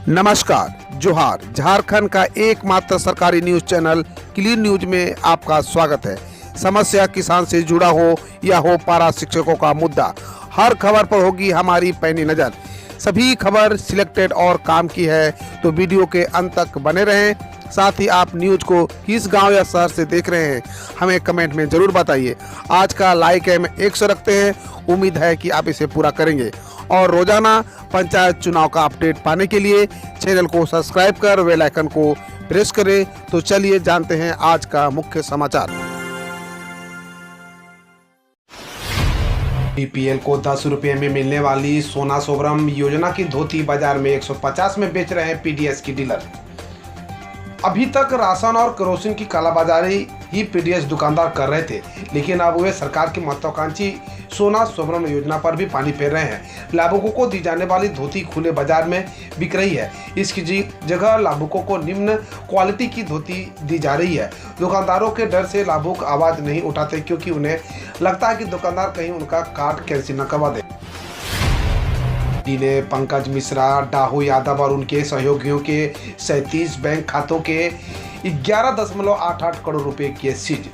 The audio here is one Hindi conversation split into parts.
नमस्कार, जोहार। झारखंड का एकमात्र सरकारी न्यूज चैनल क्लीन न्यूज में आपका स्वागत है। समस्या किसान से जुड़ा हो या हो पारा शिक्षकों का मुद्दा, हर खबर पर होगी हमारी पैनी नज़र। सभी खबर सिलेक्टेड और काम की है, तो वीडियो के अंत तक बने रहें। साथ ही आप न्यूज को किस गांव या शहर से देख रहे हैं, हमें कमेंट में ज़रूर बताइए। आज का लाइक हम 100 रखते हैं, उम्मीद है कि आप इसे पूरा करेंगे। और रोजाना पंचायत चुनाव का अपडेट पाने के लिए चैनल को सब्सक्राइब कर बेल आइकन को प्रेस करें। तो चलिए जानते हैं आज का मुख्य समाचार। बीपीएल को 10 रुपये में मिलने वाली सोना सोबरम योजना की धोती बाजार में 150 में बेच रहे हैं पीडीएस की डीलर। अभी तक राशन और केरोसिन की कालाबाजारी ही पीडीएस दुकानदार कर रहे थे, लेकिन अब वे सरकार की महत्वाकांक्षी सोना सोबरम योजना पर भी पानी फेर रहे हैं। लाभुकों को दी जाने वाली धोती खुले बाजार में बिक रही है। इसकी जगह लाभुकों को निम्न क्वालिटी की धोती दी जा रही है। दुकानदारों के डर से लाभुक आवाज नहीं उठाते, क्योंकि उन्हें लगता है कि दुकानदार कहीं उनका कार्ड कैंसिल न करवा दे। ने पंकज मिश्रा, डाहू यादव और उनके सहयोगियों के 37 बैंक खातों के 11.88 करोड़ रुपए किए सीज।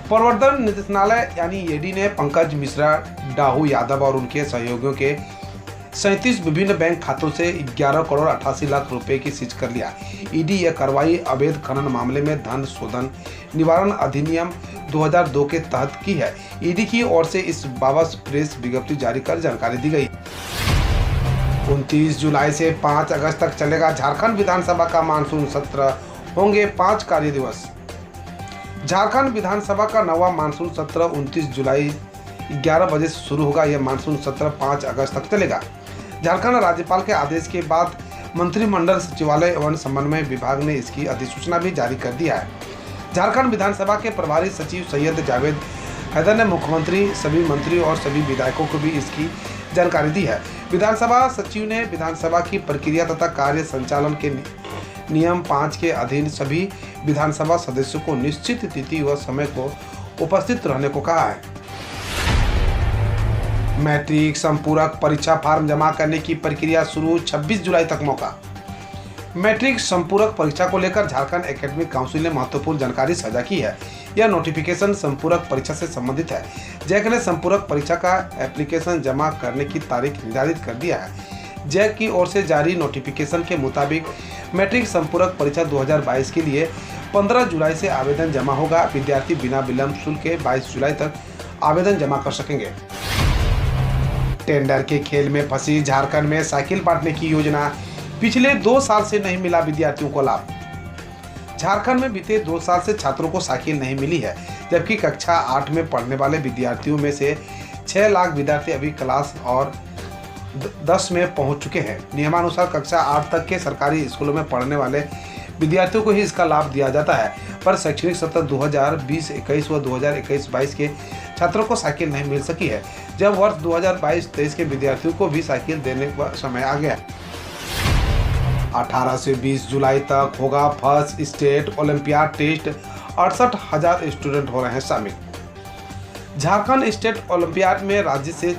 प्रवर्तन निदेशालय यानी ईडी ने पंकज मिश्रा, डाहू यादव और उनके सहयोगियों के 37 विभिन्न बैंक खातों से 11 करोड़ 88 लाख रुपए की सीज कर लिया। ईडी यह कार्रवाई अवैध खनन मामले में धन शोधन निवारण अधिनियम 2002 के तहत की है। ईडी की ओर से इस बाबत प्रेस विज्ञप्ति जारी कर जानकारी दी गई। 29 जुलाई से 5 अगस्त तक चलेगा झारखंड विधानसभा का मानसून सत्र, होंगे 5 कार्य दिवस। झारखंड विधानसभा का नवा मानसून सत्र 29 जुलाई 11 बजे से शुरू होगा। यह मानसून सत्र 5 अगस्त तक चलेगा। झारखंड राज्यपाल के आदेश के बाद मंत्रिमंडल सचिवालय एवं समन्वय विभाग ने इसकी अधिसूचना भी जारी कर दिया है। झारखंड विधानसभा के प्रभारी सचिव सैयद जावेद हैदर ने मुख्यमंत्री, सभी मंत्री और सभी विधायकों को भी इसकी जानकारी दी है। विधानसभा सचिव ने विधानसभा की प्रक्रिया तथा कार्य संचालन के नियम 5 के अधीन सभी विधानसभा सदस्यों को निश्चित तिथि व समय को उपस्थित रहने को कहा है। मैट्रिक संपूरक परीक्षा फॉर्म जमा करने की प्रक्रिया शुरू, 26 जुलाई तक मौका। मैट्रिक संपूरक परीक्षा को लेकर झारखंड एकेडमिक काउंसिल ने महत्वपूर्ण जानकारी साझा की है। यह नोटिफिकेशन संपूरक परीक्षा से संबंधित है। जैक ने संपूरक परीक्षा का एप्लीकेशन जमा करने की तारीख निर्धारित कर दिया है। जैक की ओर से जारी नोटिफिकेशन के मुताबिक मैट्रिक संपूरक परीक्षा 2022 के लिए 15 जुलाई से आवेदन जमा होगा। विद्यार्थी बिना विलंब शुल्क के 22 जुलाई तक आवेदन जमा कर सकेंगे। टेंडर के खेल में फंसी झारखंड में साइकिल बांटने की योजना, पिछले 2 साल से नहीं मिला विद्यार्थियों को लाभ। झारखंड में बीते 2 साल से छात्रों को साइकिल नहीं मिली है, जबकि कक्षा 8 में पढ़ने वाले विद्यार्थियों में से 6 लाख विद्यार्थी अभी क्लास और 10 में पहुंच चुके हैं। नियमानुसार कक्षा 8 तक के सरकारी स्कूलों में पढ़ने वाले विद्यार्थियों को ही इसका लाभ दिया जाता है, पर शैक्षणिक सत्र 2020-21 व 2021-22 के छात्रों को साइकिल नहीं मिल सकी है, जब वर्ष 2022-23 के विद्यार्थियों को भी साइकिल देने का समय आ गया। 18 से 20 जुलाई तक होगा first state olympiad test, 68,000 student हो रहे हैं शामिल। झारखंड स्टेट ओलंपियाड में राज्य से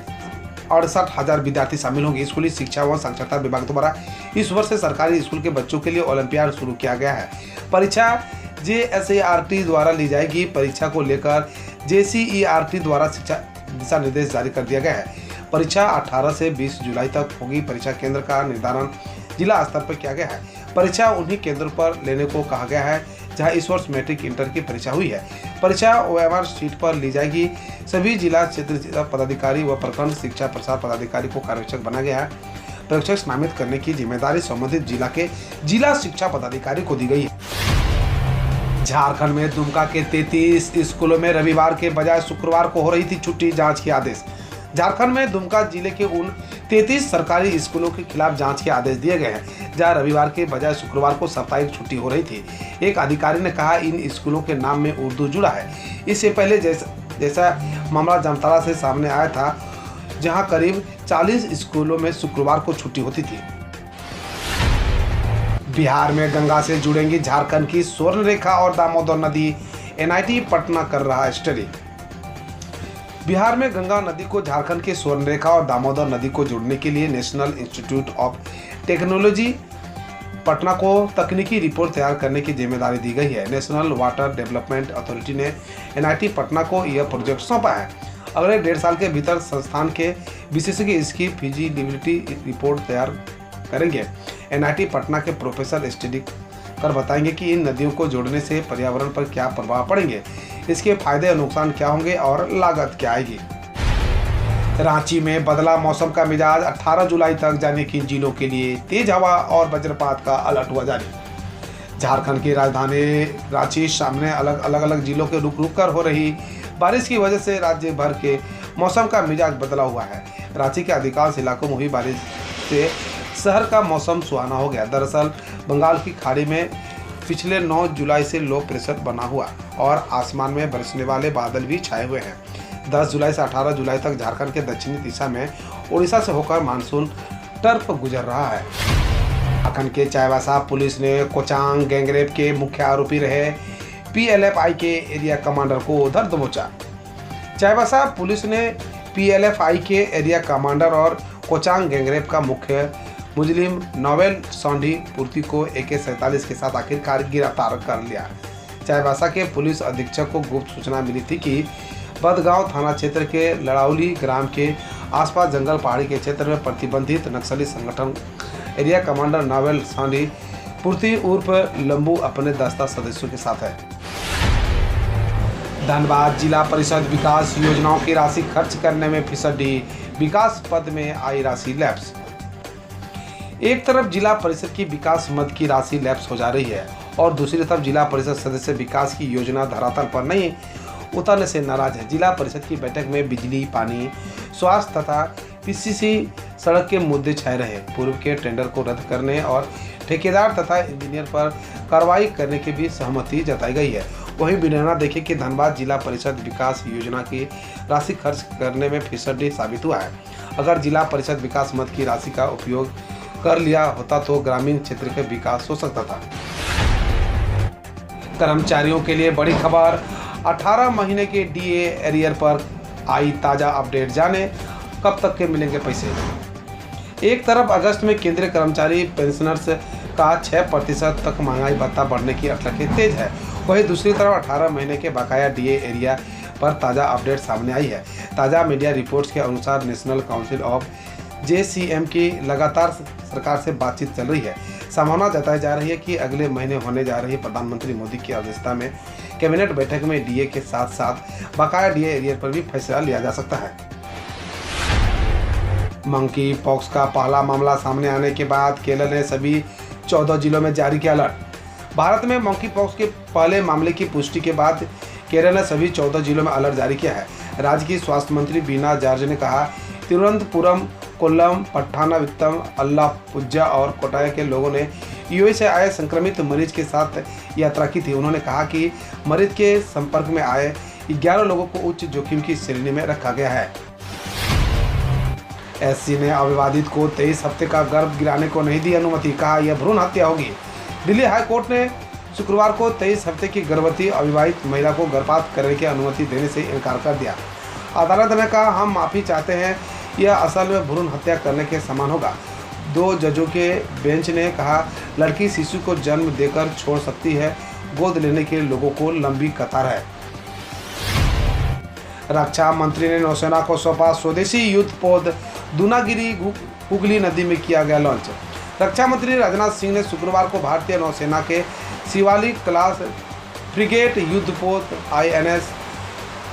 68,000 विद्यार्थी शामिल होंगे। स्कूली शिक्षा व साक्षरता विभाग द्वारा इस वर्ष से सरकारी स्कूल के बच्चों के लिए ओलंपियाड शुरू किया गया है। परीक्षा JSART द्वारा ली जाएगी। परीक्षा को लेकर JCERT द्वारा शिक्षा दिशा निर्देश जारी कर दिया गया है। परीक्षा 18 से 20 जुलाई तक होगी। परीक्षा केंद्र का निर्धारण जिला स्तर पर किया गया है। परीक्षा उन्हीं केंद्रों पर लेने को कहा गया है जहां इस वर्ष मैट्रिक इंटर की परीक्षा हुई है। परीक्षा OMR शीट पर ली जाएगी। सभी जिला क्षेत्र पदाधिकारी व प्रखंड शिक्षा प्रसार पदाधिकारी को पर्यवेक्षक बनाया गया है। पर्यवेक्षक नामित करने की जिम्मेदारी संबंधित जिला के जिला शिक्षा पदाधिकारी को दी गई है। झारखंड में दुमका के 33 स्कूलों में रविवार के बजाय शुक्रवार को हो रही थी छुट्टी, जांच के आदेश। झारखंड में दुमका जिले के उन 33 सरकारी स्कूलों के खिलाफ जांच के आदेश दिए गए हैं जहां रविवार के बजाय शुक्रवार को साप्ताहिक छुट्टी हो रही थी। एक अधिकारी ने कहा इन स्कूलों के नाम में उर्दू जुड़ा है। इससे पहले जैसा मामला जामताड़ा से सामने आया था, जहां करीब 40 स्कूलों में शुक्रवार को छुट्टी होती थी। बिहार में गंगा से जुड़ेंगी झारखंड की स्वर्ण रेखा और दामोदर नदी, NIT पटना कर रहा स्टडी। बिहार में गंगा नदी को झारखंड के स्वर्णरेखा और दामोदर नदी को जोड़ने के लिए national institute of technology Patna को तकनीकी रिपोर्ट तैयार करने की जिम्मेदारी दी गई है। नेशनल वाटर डेवलपमेंट अथॉरिटी ने एनआईटी पटना को यह प्रोजेक्ट सौंपा है। अगले 1.5 साल के भीतर संस्थान के विशेषज्ञ इसकी फिजिबिलिटी रिपोर्ट तैयार करेंगे। एनआईटी पटना के प्रोफेसर स्टडी कर बताएंगे कि इन नदियों को जोड़ने से पर्यावरण पर क्या प्रभाव पड़ेंगे, इसके फायदे और नुकसान क्या होंगे और लागत क्या आएगी। रांची में बदला मौसम का मिजाज, 18 जुलाई तक जाने की जिलों के लिए तेज हवा और वज्रपात का अलर्ट हुआ जारी। झारखंड की राजधानी रांची सामने अलग जिलों के रुक कर हो रही बारिश की वजह से राज्य भर के मौसम का मिजाज बदला हुआ है। रांची के अधिकांश इलाकों में हुई बारिश से शहर का मौसम सुहाना हो गया। दरअसल बंगाल की खाड़ी में पिछले 9 जुलाई से लो प्रेशर बना हुआ और आसमान में बरसने वाले बादल भी छाए हुए हैं। 10 जुलाई से 18 जुलाई तक झारखंड के दक्षिणी दिशा में उड़ीसा से होकर मानसून टर्फ गुजर रहा है। झारखंड के चाईबासा पुलिस ने कोचांग गैंगरेप के मुख्य आरोपी रहे पीएलएफआई के एरिया कमांडर को धर दबोचा। चाईबासा पुलिस ने पीएलएफआई के एरिया कमांडर और कोचांग गैंगरेप का मुख्य मुजरिम नोवेल सौंडी पूर्ति को AK-47 के साथ आखिरकार गिरफ्तार कर लिया। चाईबासा के पुलिस अधीक्षक को गुप्त सूचना मिली थी कि बदगांव थाना क्षेत्र के लड़ाउली ग्राम के आसपास जंगल पहाड़ी के क्षेत्र में प्रतिबंधित नक्सली संगठन एरिया कमांडर नोवेल सौंडी पूर्ति उर्फ लंबू अपने दस्ता सदस्यों के साथ है। धनबाद जिला परिषद विकास योजनाओं की राशि खर्च करने में फिसड्डी, विकास पद में आई राशि लैप्स। एक तरफ जिला परिषद की विकास मद की राशि लैप्स हो जा रही है और दूसरी तरफ जिला परिषद सदस्य विकास की योजना धरातल पर नहीं उतरने से नाराज है। जिला परिषद की बैठक में बिजली, पानी, स्वास्थ्य तथा पीसीसी सड़क के मुद्दे छाए रहे। पूर्व के टेंडर को रद्द करने और ठेकेदार तथा इंजीनियर पर कार्रवाई करने की भी सहमति जताई गई है। वहीं बिना देखे कि धनबाद जिला परिषद विकास योजना की राशि खर्च करने में फिसड्डी साबित हुआ है। अगर जिला परिषद विकास मद की राशि का उपयोग कर लिया होता तो ग्रामीण क्षेत्र का विकास हो सकता था। कर्मचारियों के लिए बड़ी खबर, 18 महीने के डीए एरियर पर आई ताजा अपडेट, जाने कब तक के मिलेंगे पैसे। एक तरफ अगस्त में केंद्रीय कर्मचारी पेंशनर्स का 6% तक महंगाई भत्ता बढ़ने की अटकलें तेज है, वहीं दूसरी तरफ 18 महीने के बकाया डीए एरिया पर ताज़ा अपडेट सामने आई है। ताज़ा मीडिया रिपोर्ट्स के अनुसार नेशनल काउंसिल ऑफ JCM की लगातार सरकार से बातचीत चल रही है। संभावना जताई जा रही है कि अगले महीने होने जा रही प्रधानमंत्री मोदी की अध्यक्षता में कैबिनेट बैठक में डीए के साथ साथ बकाया डीए एरियर पर भी फैसला लिया जा सकता है। मंकी पॉक्स का पहला मामला सामने आने के बाद केरल ने सभी 14 जिलों में जारी किया अलर्ट। भारत में मंकी पॉक्स के पहले मामले की पुष्टि के बाद केरल ने सभी 14 जिलों में अलर्ट जारी किया है। राज्य की स्वास्थ्य मंत्री बीना जॉर्ज ने कहा, तिरुवनंतपुरम, कोल्लम, पट्टानावित्तम, अल्लापुझा और कोटाया के लोगों ने यूएई से आए संक्रमित मरीज के साथ यात्रा की थी। उन्होंने कहा कि मरीज के संपर्क में आए 11 लोगों को उच्च जोखिम की श्रेणी में रखा गया है। एससी ने अविवादित को 23 हफ्ते का गर्भ गिराने को नहीं दी अनुमति, कहा यह भ्रूण हत्या होगी। दिल्ली हाई कोर्ट ने शुक्रवार को 23 हफ्ते की गर्भवती अविवाहित महिला को गर्भपात करने की अनुमति देने से इनकार कर दिया। अदालत ने कहा, हम माफ़ी चाहते हैं, यह असल में भ्रूण हत्या करने के समान होगा। 2 जजों के बेंच ने कहा, लड़की शिशु को जन्म देकर छोड़ सकती है, गोद लेने के लोगों को लंबी कतार है। रक्षा मंत्री ने नौसेना को सौंपा स्वदेशी युद्धपोत, दूनागिरी हुगली नदी में किया गया लॉन्च। रक्षा मंत्री राजनाथ सिंह ने शुक्रवार को भारतीय नौसेना के शिवालिक क्लास फ्रिगेट युद्धपोत INS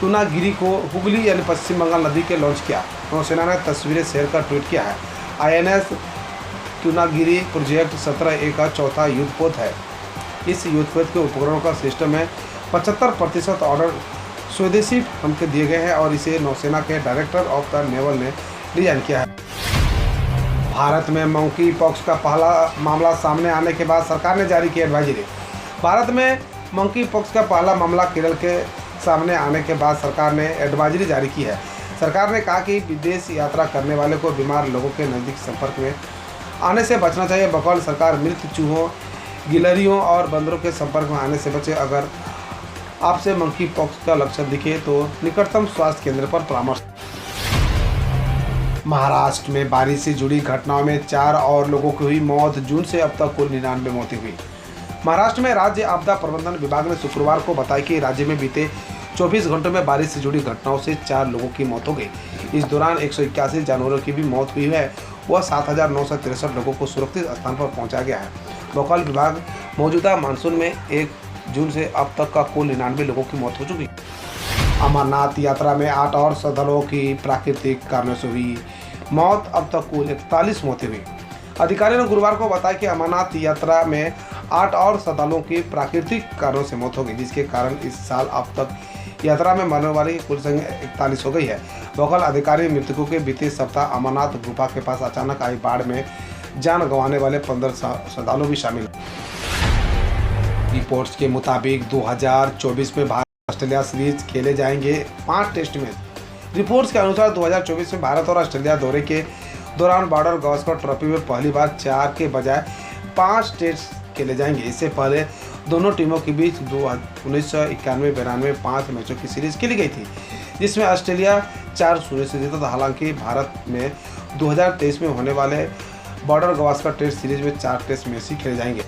दूनागिरी को हुगली यानी पश्चिम बंगाल नदी के लॉन्च किया। नौसेना ने तस्वीरें शेयर कर ट्वीट किया है। INS दूनागिरी प्रोजेक्ट 17A का चौथा युद्धपोत है। इस युद्धपोत के उपकरणों का सिस्टम में 75% ऑर्डर स्वदेशी फर्म के दिए गए हैं और इसे नौसेना के डायरेक्टर ऑफ द नेवल ने डिजाइन किया है। भारत में मंकी पॉक्स का पहला मामला सामने आने के बाद सरकार ने जारी की एडवाइजरी। भारत में मंकी पॉक्स का पहला मामला केरल के सामने आने के बाद सरकार ने एडवाइजरी जारी की है। सरकार ने कहा कि विदेश यात्रा करने वाले को बीमार लोगों के नज़दीक संपर्क में आने से बचना चाहिए। बकौल सरकार, मृत चूहों, गिलहरियों और बंदरों के संपर्क में आने से बचे। अगर आपसे मंकी पॉक्स का लक्षण दिखे तो निकटतम स्वास्थ्य केंद्र पर परामर्श। महाराष्ट्र में बारिश से जुड़ी घटनाओं में 4 और लोगों की हुई मौत। जून से अब तक कुल 99 मौतें हुई। महाराष्ट्र में राज्य आपदा प्रबंधन विभाग ने शुक्रवार को बताया कि राज्य में बीते 24 घंटों में बारिश से जुड़ी घटनाओं से 4 लोगों की मौत हो गई। इस दौरान 181 जानवरों की भी मौत हुई है। वह 7,963 लोगों को सुरक्षित स्थान पर पहुंचाया गया है। लोकल विभाग मौजूदा मानसून में 1 जून से अब तक का कुल 99 लोगों की मौत हो चुकी। अमरनाथ यात्रा में 8 और श्रद्धालुओं की प्राकृतिक कारणों से हुई मौत। अब तक कुल 41 मौतें हुई। अधिकारियों ने गुरुवार को बताया कि अमरनाथ यात्रा में 8 और श्रद्धालुओं की प्राकृतिक कारणों से मौत हो गई, जिसके कारण इस साल अब तक यात्रा में मरने वाले की कुल संख्या 41 हो गई है। लोकल अधिकारी मृतकों के बीते सप्ताह अमरनाथ गुफा के पास अचानक आई बाढ़ में जान गंवाने वाले 15 श्रद्धालु भी शामिल हैं। रिपोर्ट्स के मुताबिक 2024 में भारत ऑस्ट्रेलिया सीरीज खेले जाएंगे 5 टेस्ट मैच। रिपोर्ट्स के अनुसार 2024 में भारत और ऑस्ट्रेलिया दौरे के दौरान बॉर्डर गावस्कर ट्रॉफी में पहली बार 4 के बजाय 5 टेस्ट खेले जाएंगे। इससे पहले दोनों टीमों के बीच 1991-92 5 मैचों की सीरीज खेली गई थी, जिसमें ऑस्ट्रेलिया 4-0 से जीता था। हालांकि भारत में 2023 में होने वाले बॉर्डर गावस्कर टेस्ट सीरीज में 4 टेस्ट मैच ही खेले जाएंगे।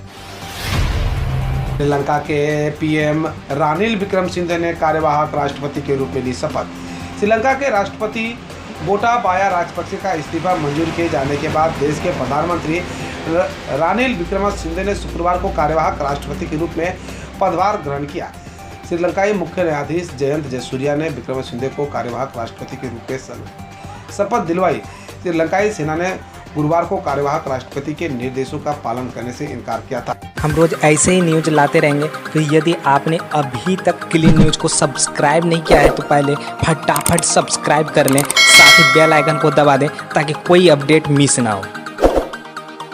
श्रीलंका के पीएम रानिल विक्रमसिंघे ने कार्यवाहक राष्ट्रपति के रूप में ली शपथ। श्रीलंका के राष्ट्रपति गोटाबाया राजपक्षे का इस्तीफा मंजूर किए जाने के बाद देश के प्रधानमंत्री रानिल विक्रमसिंघे ने शुक्रवार को कार्यवाहक राष्ट्रपति के रूप में पदभार ग्रहण किया। श्रीलंकाई मुख्य न्यायाधीश जयंत जयसूर्या ने विक्रमसिंघे को कार्यवाहक राष्ट्रपति के रूप में शपथ दिलवाई। श्रीलंकाई सेना ने गुरुवार को कार्यवाहक राष्ट्रपति के निर्देशों का पालन करने से इनकार किया था। हम रोज ऐसे ही न्यूज लाते रहेंगे, तो यदि आपने अभी तक क्लीन न्यूज को सब्सक्राइब नहीं किया है तो पहले फटाफट सब्सक्राइब कर लें, साथ ही बेल आइकन को दबा दें ताकि कोई अपडेट मिस ना हो।